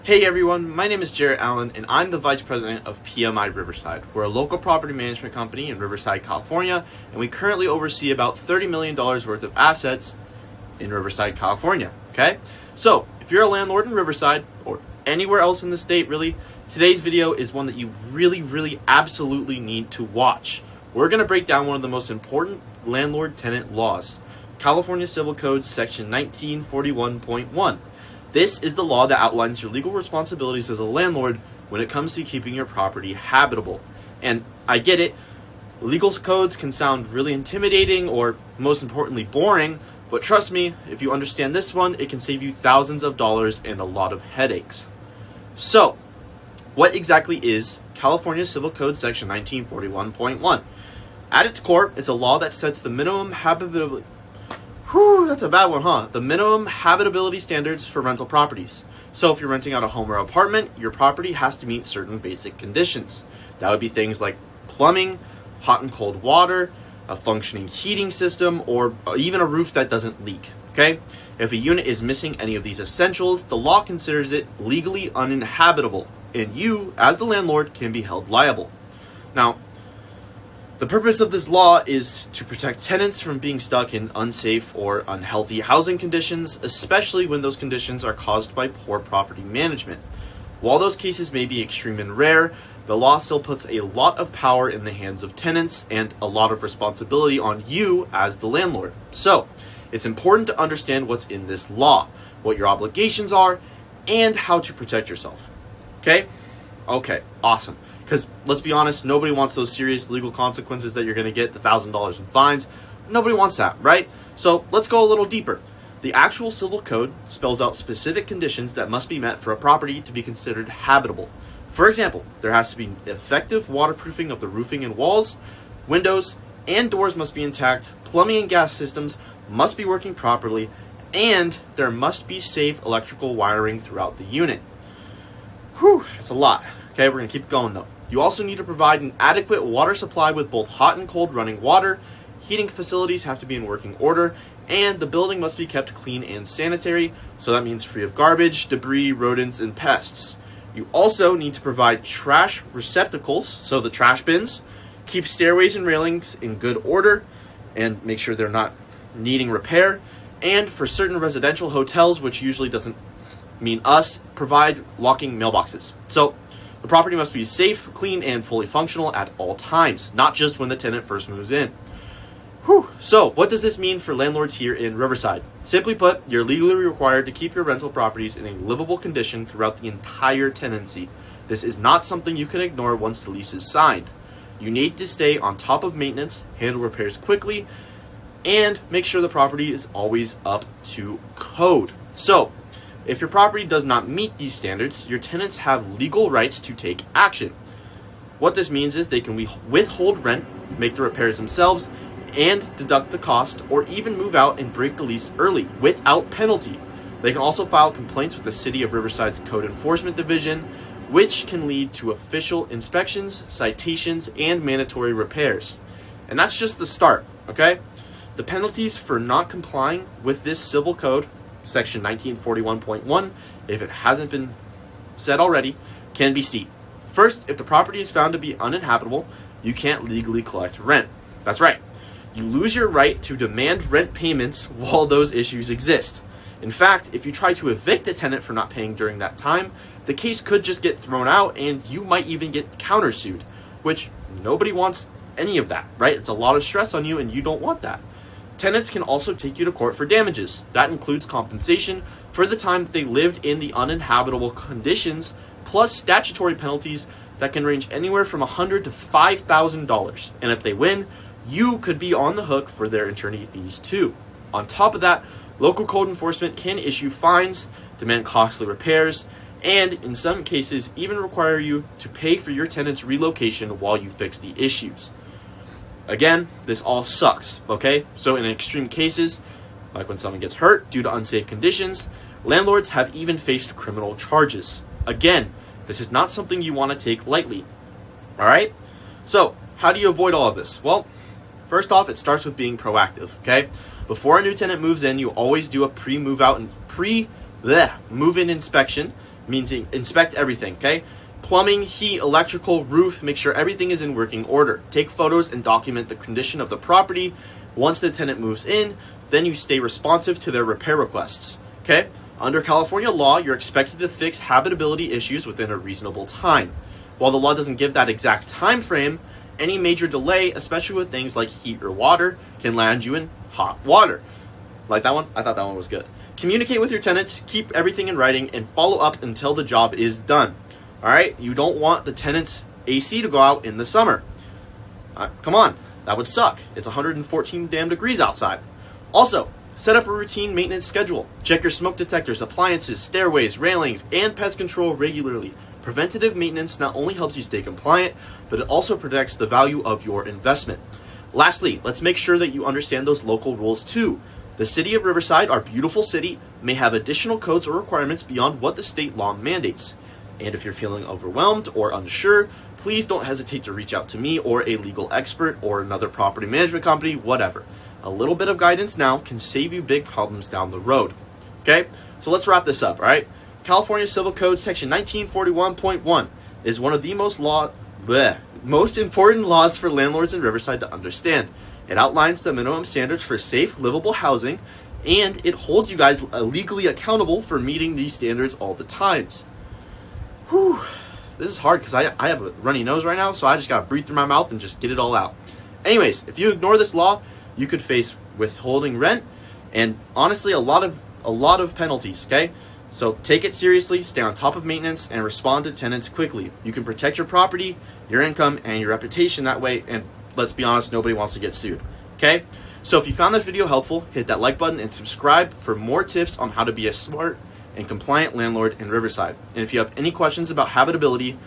Hey everyone, my name is Jarrett Allen and I'm the Vice President of PMI Riverside. We're a local property management company in Riverside, California, and we currently oversee about $30 million worth of assets in Riverside, California, okay? So, if you're a landlord in Riverside, or anywhere else in the state really, today's video is one that you really absolutely need to watch. We're going to break down one of the most important landlord-tenant laws, California Civil Code Section 1941.1. This is the law that outlines your legal responsibilities as a landlord when it comes to keeping your property habitable. And I get it, legal codes can sound really intimidating or, most importantly, boring, but trust me, if you understand this one, it can save you thousands of dollars and a lot of headaches. So, what exactly is California Civil Code Section 1941.1? At its core, it's a law that sets the minimum habitability. That's a bad one, huh? The minimum habitability standards for rental properties. So if you're renting out a home or apartment, your property has to meet certain basic conditions. That would be things like plumbing, hot and cold water, a functioning heating system, or even a roof that doesn't leak, okay? If a unit is missing any of these essentials, the law considers it legally uninhabitable, and you, as the landlord, can be held liable. Now, the purpose of this law is to protect tenants from being stuck in unsafe or unhealthy housing conditions, especially when those conditions are caused by poor property management. While those cases may be extreme and rare, the law still puts a lot of power in the hands of tenants and a lot of responsibility on you as the landlord. So, it's important to understand what's in this law, what your obligations are, and how to protect yourself. Okay? Okay, awesome. Because let's be honest, nobody wants those serious legal consequences that you're going to get, the $1,000 in fines. Nobody wants that, right? So let's go a little deeper. The actual civil code spells out specific conditions that must be met for a property to be considered habitable. For example, there has to be effective waterproofing of the roofing and walls, windows and doors must be intact, plumbing and gas systems must be working properly, and there must be safe electrical wiring throughout the unit. Whew, that's a lot. Okay, we're going to keep going though. You also need to provide an adequate water supply with both hot and cold running water. Heating facilities have to be in working order, and the building must be kept clean and sanitary, so that means free of garbage, debris, rodents, and pests. You also need to provide trash receptacles, so the trash bins, keep stairways and railings in good order, and make sure they're not needing repair, and for certain residential hotels, which usually doesn't mean us, provide locking mailboxes. So, the property must be safe, clean, and fully functional at all times, not just when the tenant first moves in. Whew. So, what does this mean for landlords here in Riverside? Simply put, you're legally required to keep your rental properties in a livable condition throughout the entire tenancy. This is not something you can ignore once the lease is signed. You need to stay on top of maintenance, handle repairs quickly, and make sure the property is always up to code. So, if your property does not meet these standards, your tenants have legal rights to take action. What this means is they can withhold rent, make the repairs themselves, and deduct the cost, or even move out and break the lease early without penalty. They can also file complaints with the City of Riverside's Code Enforcement Division, which can lead to official inspections, citations, and mandatory repairs. And that's just the start, okay? The penalties for not complying with this civil code, Section 1941.1, if it hasn't been said already, can be steep. First, if the property is found to be uninhabitable, you can't legally collect rent. That's right. You lose your right to demand rent payments while those issues exist. In fact, if you try to evict a tenant for not paying during that time, the case could just get thrown out and you might even get countersued, which nobody wants any of that, right? It's a lot of stress on you and you don't want that. Tenants can also take you to court for damages. That includes compensation for the time that they lived in the uninhabitable conditions, plus statutory penalties that can range anywhere from $100 to $5,000. And if they win, you could be on the hook for their attorney fees too. On top of that, local code enforcement can issue fines, demand costly repairs, and in some cases even require you to pay for your tenant's relocation while you fix the issues. Again, this all sucks, okay? So in extreme cases, like when someone gets hurt due to unsafe conditions, landlords have even faced criminal charges. Again, this is not something you want to take lightly, all right? So, how do you avoid all of this? Well, first off, it starts with being proactive, okay? Before a new tenant moves in, you always do a move-in inspection means inspect everything, okay? Plumbing, heat, electrical, roof, make sure everything is in working order. Take photos and document the condition of the property. Once the tenant moves in, then you stay responsive to their repair requests, okay? Under California law, you're expected to fix habitability issues within a reasonable time. While the law doesn't give that exact time frame, any major delay, especially with things like heat or water, can land you in hot water. Like that one? I thought that one was good. Communicate with your tenants, keep everything in writing, and follow up until the job is done. All right? You don't want the tenant's AC to go out in the summer. Come on. That would suck. It's 114 damn degrees outside. Also, set up a routine maintenance schedule. Check your smoke detectors, appliances, stairways, railings, and pest control regularly. Preventative maintenance not only helps you stay compliant, but it also protects the value of your investment. Lastly, let's make sure that you understand those local rules too. The city of Riverside, our beautiful city, may have additional codes or requirements beyond what the state law mandates. And if you're feeling overwhelmed or unsure, please don't hesitate to reach out to me or a legal expert or another property management company, whatever. A little bit of guidance now can save you big problems down the road. Okay, so let's wrap this up, all right? California Civil Code Section 1941.1 is one of the most important laws for landlords in Riverside to understand. It outlines the minimum standards for safe, livable housing, and it holds you guys legally accountable for meeting these standards all the times. Whew. This is hard because I have a runny nose right now, so I just gotta breathe through my mouth and just get it all out. Anyways, if you ignore this law, you could face withholding rent and honestly a lot of penalties, okay? So take it seriously, stay on top of maintenance, and respond to tenants quickly. You can protect your property, your income, and your reputation that way, and let's be honest, nobody wants to get sued, okay? So if you found this video helpful, hit that like button and subscribe for more tips on how to be a smart and compliant landlord in Riverside. And if you have any questions about habitability,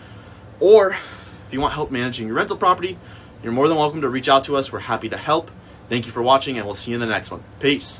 or if you want help managing your rental property, you're more than welcome to reach out to us. We're happy to help. Thank you for watching, and we'll see you in the next one. Peace.